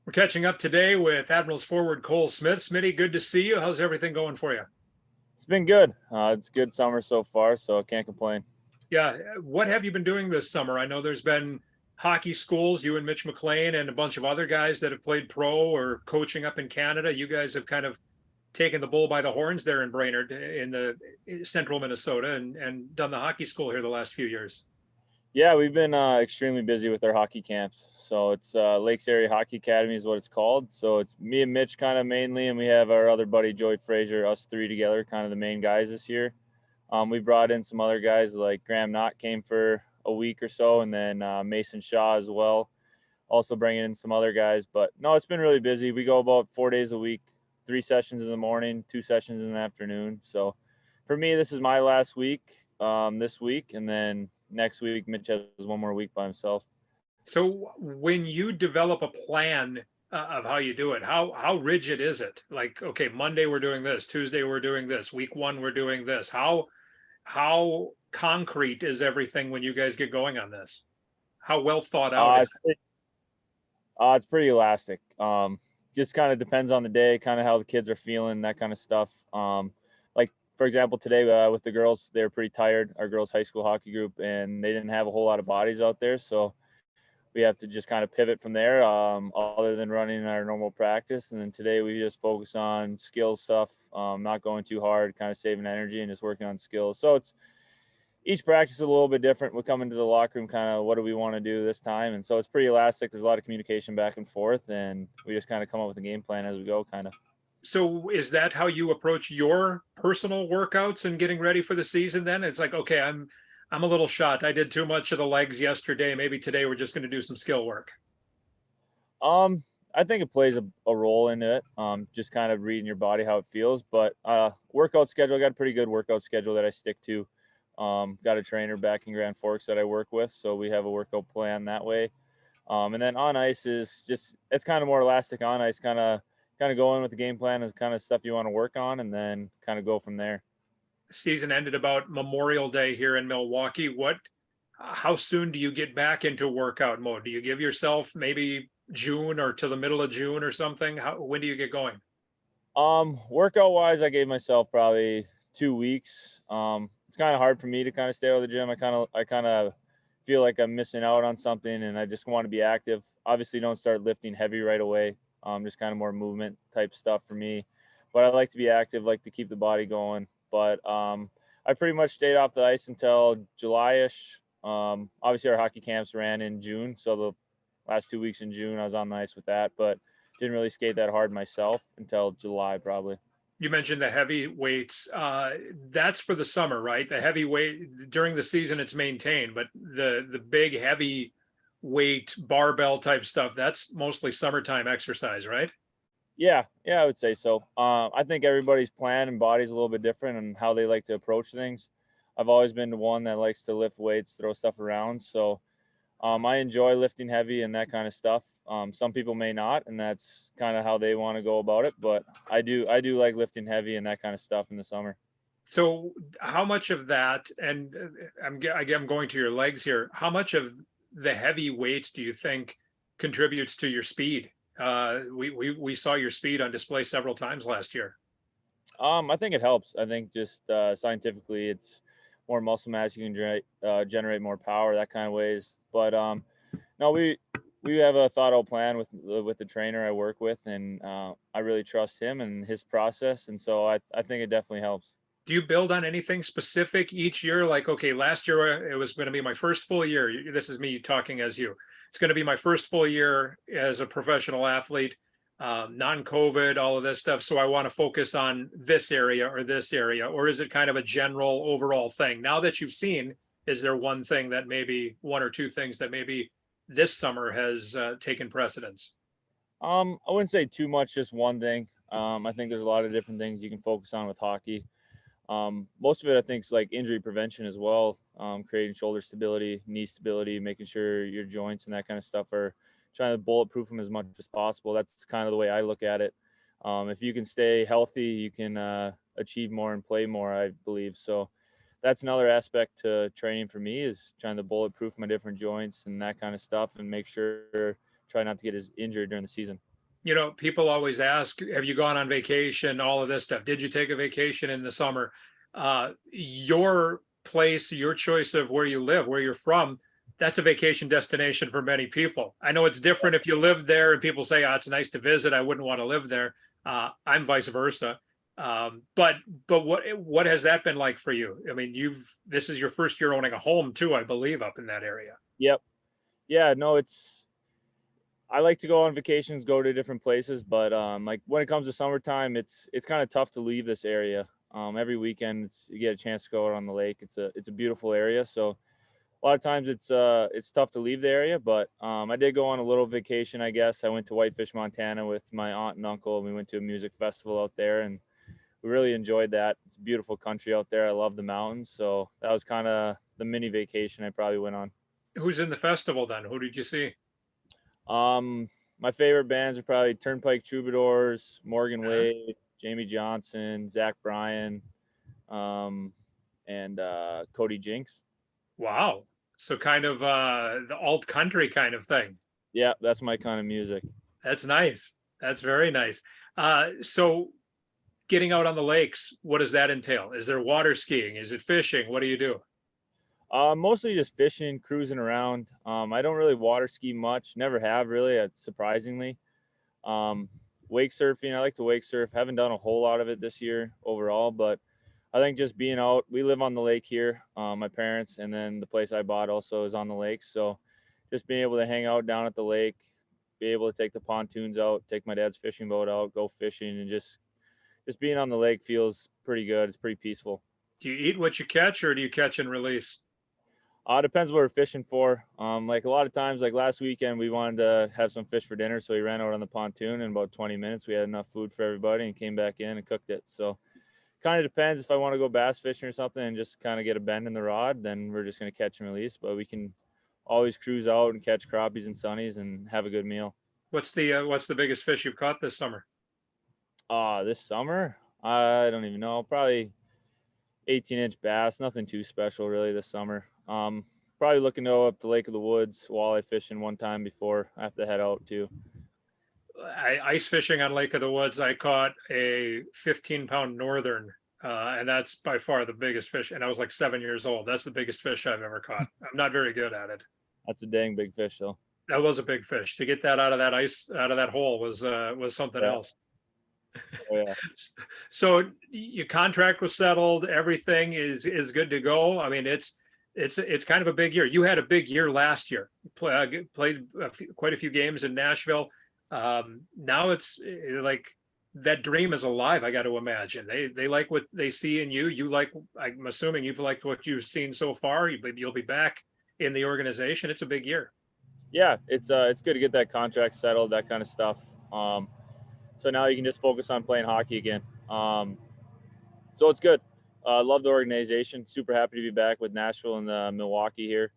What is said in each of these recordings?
We're catching up today with Admirals forward Cole Smith. Smitty, good to see you. How's everything going for you? It's been good. It's good summer so far, so I can't complain. Yeah, what have you been doing this summer? I know there's been hockey schools, you and Mitch McLean and a bunch of other guys that have played pro or coaching up in Canada. You guys have kind of taken the bull by the horns there in Brainerd in the central Minnesota and done the hockey school here the last few years. Yeah, we've been extremely busy with our hockey camps. So it's Lakes Area Hockey Academy is what it's called. So it's me and Mitch kind of mainly, and we have our other buddy Joey Frazier, us three together, kind of the main guys this year. We brought in some other guys like Graham Knott came for a week or so, and then Mason Shaw as well. Also bringing in some other guys, but no, it's been really busy. We go about 4 days a week, 3 sessions in the morning, 2 sessions in the afternoon. So for me, this is my last week this week, and then next week Mitch has one more week by himself. So when you develop a plan of how you do it, how rigid is it? Like, okay, Monday we're doing this, Tuesday we're doing this, week one we're doing this. How concrete is everything when you guys get going on this? How well thought out Uh, is it's, pretty, it's pretty elastic. Just kind of depends on the day, kind of how the kids are feeling, that kind of stuff. Like for example, today with the girls, they were pretty tired. Our girls' high school hockey group, and they didn't have a whole lot of bodies out there, so we have to just kind of pivot from there, other than running our normal practice. And then today we just focus on skill stuff, not going too hard, kind of saving energy and just working on skills. So it's each practice is a little bit different. We come into the locker room kind of what do we want to do this time, and so it's pretty elastic. There's a lot of communication back and forth, and we just kind of come up with a game plan as we go, kind of. so is that how you approach your personal workouts and getting ready for the season then? It's like, okay, I'm a little shot. I did too much of the legs yesterday. Maybe today we're just going to do some skill work. Um, I think it plays a role in it. Just kind of reading your body how it feels. But workout schedule, I got a pretty good workout schedule that I stick to. Got a trainer back in Grand Forks that I work with, so we have a workout plan that way. And then on ice is just it's kind of more elastic on ice, kind of go in with the game plan and kind of stuff you want to work on, and then kind of go from there. Season ended about Memorial Day here in Milwaukee. How soon do you get back into workout mode? Do you give yourself maybe June or to the middle of June or something? When do you get going? Workout wise, I gave myself probably 2 weeks. It's kind of hard for me to kind of stay out of the gym. I kind of feel like I'm missing out on something, and I just want to be active. Obviously, don't start lifting heavy right away. Just kind of more movement type stuff for me. But I like to be active, like to keep the body going. But I pretty much stayed off the ice until July-ish. Obviously, our hockey camps ran in June, so the last 2 weeks in June I was on the ice with that. But didn't really skate that hard myself until July, probably. You mentioned the heavy weights. That's for the summer, right? The heavy weight during the season, it's maintained, but the big heavy weight barbell type stuff, that's mostly summertime exercise, right? Yeah, I would say so. I think everybody's plan and body's a little bit different and how they like to approach things. I've always been the one that likes to lift weights, throw stuff around. So I enjoy lifting heavy and that kind of stuff. Some people may not, and that's kind of how they want to go about it. But I do like lifting heavy and that kind of stuff in the summer. So, how much of that, and I'm going to your legs here, how much of the heavy weights do you think contributes to your speed? We saw your speed on display several times last year. I think it helps. I think just scientifically, it's more muscle mass. You can generate more power that kind of ways. But no, we have a thought out plan with the trainer I work with, and I really trust him and his process, and so I think it definitely helps. Do you build on anything specific each year? Like, okay, last year it was going to be my first full year. This is me talking as you. It's going to be my first full year as a professional athlete, non-COVID, all of this stuff. So I want to focus on this area or this area, or is it kind of a general overall thing? Now that you've seen, is there one thing that maybe one or two things that maybe this summer has taken precedence? I wouldn't say too much, just one thing. I think there's a lot of different things you can focus on with hockey. Most of it, I think, is like injury prevention as well, creating shoulder stability, knee stability, making sure your joints and that kind of stuff are trying to bulletproof them as much as possible. That's kind of the way I look at it. If you can stay healthy, you can achieve more and play more, I believe. So that's another aspect to training for me is trying to bulletproof my different joints and that kind of stuff and make sure try not to get as injured during the season. You know, people always ask, have you gone on vacation? All of this stuff. Did you take a vacation in the summer? Your place, your choice of where you live, where you're from, that's a vacation destination for many people. I know it's different if you live there and people say, oh, it's nice to visit. I wouldn't want to live there. I'm vice versa. But what has that been like for you? I mean, this is your first year owning a home too, I believe, up in that area. Yep. Yeah, no, I like to go on vacations, go to different places, but like when it comes to summertime, it's kind of tough to leave this area. Every weekend you get a chance to go out on the lake. It's a beautiful area, so a lot of times it's tough to leave the area. But I did go on a little vacation, I guess. I went to Whitefish, Montana with my aunt and uncle, and we went to a music festival out there, and we really enjoyed that. It's a beautiful country out there. I love the mountains, so that was kind of the mini vacation I probably went on. Who's in the festival then? Who did you see? Um, my favorite bands are probably Turnpike Troubadours, Morgan Uh, Wade, Jamie Johnson, Zach Bryan, um, and Cody Jinks. wow. So kind of the alt country kind of thing. Yeah, that's my kind of music. That's nice. That's very nice. So getting out on the lakes, what does that entail? Is there water skiing? Is it fishing? What do you do? Mostly just fishing, cruising around. I don't really water ski much. Never have really, surprisingly. Um, Wake surfing. I like to wake surf. Haven't done a whole lot of it this year overall, but I think just being out. We live on the lake here, my parents, and then the place I bought also is on the lake. So just being able to hang out down at the lake, be able to take the pontoons out, take my dad's fishing boat out, go fishing, and just being on the lake feels pretty good. It's pretty peaceful. Do you eat what you catch or do you catch and release? Depends what we're fishing for. Like a lot of times, like last weekend, we wanted to have some fish for dinner, so we ran out on the pontoon. In about 20 minutes, we had enough food for everybody, and came back in and cooked it. So, kind of depends if I want to go bass fishing or something and just kind of get a bend in the rod, then we're just going to catch and release. But we can always cruise out and catch crappies and sunnies and have a good meal. What's the biggest fish you've caught this summer? This summer, I don't even know. Probably 18-inch bass. Nothing too special really this summer. Probably looking to go up the Lake of the Woods walleye fishing one time before I have to head out too. Ice fishing on Lake of the Woods. I caught a 15-pound northern, and that's by far the biggest fish. And I was like 7 years old. That's the biggest fish I've ever caught. I'm not very good at it. That's a dang big fish though. That was a big fish. To get that out of that ice, out of that hole was something Yeah. else. Oh yeah. So your contract was settled. Everything is good to go. I mean, it's kind of a big year. You had a big year last year. Played quite a few games in Nashville. Now it's like that dream is alive. I got to imagine they like what they see in you. You like. I'm assuming you've liked what you've seen so far. You'll be back in the organization. It's a big year. Yeah, it's good to get that contract settled, that kind of stuff. So now you can just focus on playing hockey again. So it's good. Love the organization. Super happy to be back with Nashville and Milwaukee here.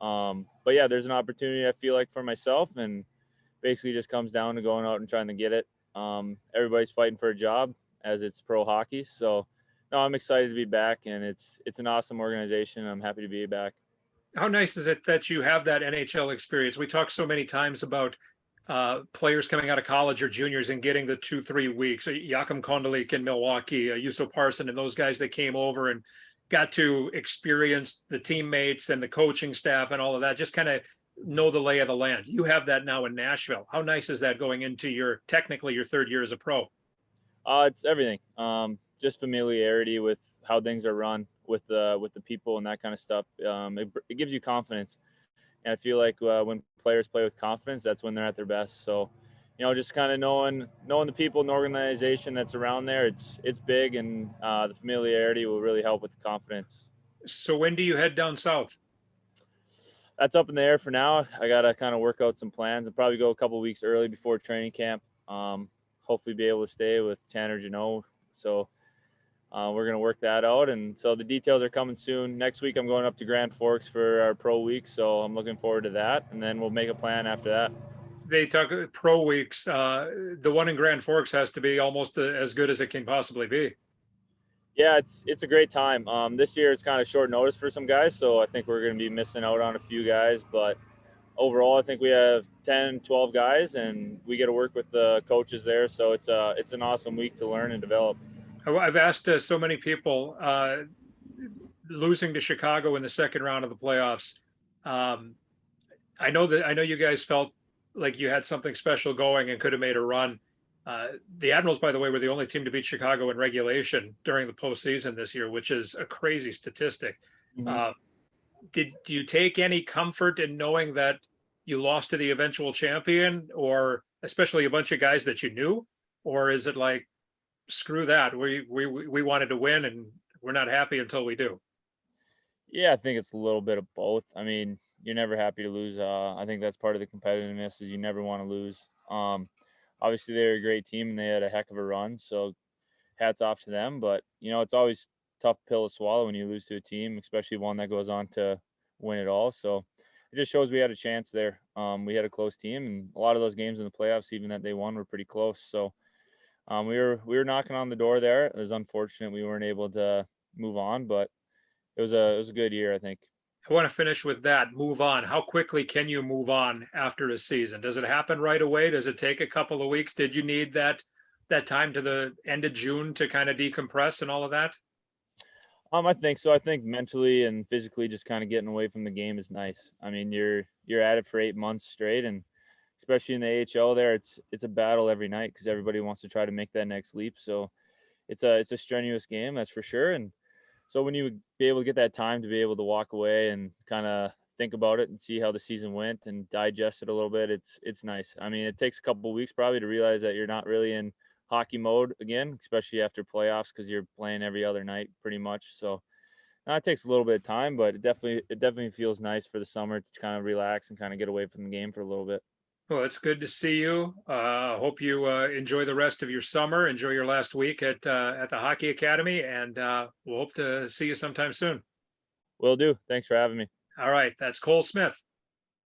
But yeah, there's an opportunity I feel like for myself, and basically just comes down to going out and trying to get it. Everybody's fighting for a job as it's pro hockey. So no, I'm excited to be back, and it's an awesome organization. I'm happy to be back. How nice is it that you have that NHL experience? We talk so many times about players coming out of college or juniors and getting the 2-3 weeks. Jakob Kondelik in Milwaukee, Juuso Parson, and those guys that came over and got to experience the teammates and the coaching staff and all of that. Just kind of know the lay of the land. You have that now in Nashville. How nice is that going into technically your third year as a pro? It's everything. Just familiarity with how things are run with the people and that kind of stuff. It gives you confidence, and I feel like when players play with confidence, that's when they're at their best. So, just kind of knowing the people and the organization that's around there, it's big, and the familiarity will really help with the confidence. So when do you head down south? That's up in the air for now. I got to kind of work out some plans and probably go a couple weeks early before training camp. Hopefully be able to stay with Tanner Janot. So we're going to work that out. And so the details are coming soon. Next week, I'm going up to Grand Forks for our pro week. So I'm looking forward to that. And then we'll make a plan after that. They talk pro weeks. The one in Grand Forks has to be almost as good as it can possibly be. Yeah, it's a great time. This year it's kind of short notice for some guys, so I think we're going to be missing out on a few guys. But overall, I think we have 10, 12 guys, and we get to work with the coaches there. So it's an awesome week to learn and develop. I've asked so many people, losing to Chicago in the second round of the playoffs. Um, I know you guys felt like you had something special going and could have made a run. The Admirals, by the way, were the only team to beat Chicago in regulation during the postseason this year, which is a crazy statistic. Mm-hmm. Uh, do you take any comfort in knowing that you lost to the eventual champion, or especially a bunch of guys that you knew, or is it like, screw that, we wanted to win and we're not happy until we do? Yeah, I think it's a little bit of both. I mean, you're never happy to lose. I think that's part of the competitiveness is you never want to lose. Obviously, they're a great team and they had a heck of a run, so hats off to them. But it's always tough pill to swallow when you lose to a team, especially one that goes on to win it all. So it just shows we had a chance there. We had a close team, and a lot of those games in the playoffs, even that they won, were pretty close. So we were knocking on the door there. It was unfortunate we weren't able to move on, but it was a good year, I think. I want to finish with that. Move on. How quickly can you move on after a season? Does it happen right away? Does it take a couple of weeks? Did you need that time to the end of June to kind of decompress and all of that? I think so. I think mentally and physically, just kind of getting away from the game is nice. I mean, you're at it for 8 months straight, and especially in the AHL, there it's a battle every night because everybody wants to try to make that next leap. So it's a strenuous game, that's for sure. And so when you would be able to get that time to be able to walk away and kind of think about it and see how the season went and digest it a little bit, it's nice. I mean, it takes a couple of weeks probably to realize that you're not really in hockey mode again, especially after playoffs because you're playing every other night pretty much. So it takes a little bit of time, but it definitely feels nice for the summer to kind of relax and kind of get away from the game for a little bit. Well, it's good to see you. Hope you enjoy the rest of your summer. Enjoy your last week at the Hockey Academy, and we'll hope to see you sometime soon. Will do. Thanks for having me. All right, that's Cole Smith.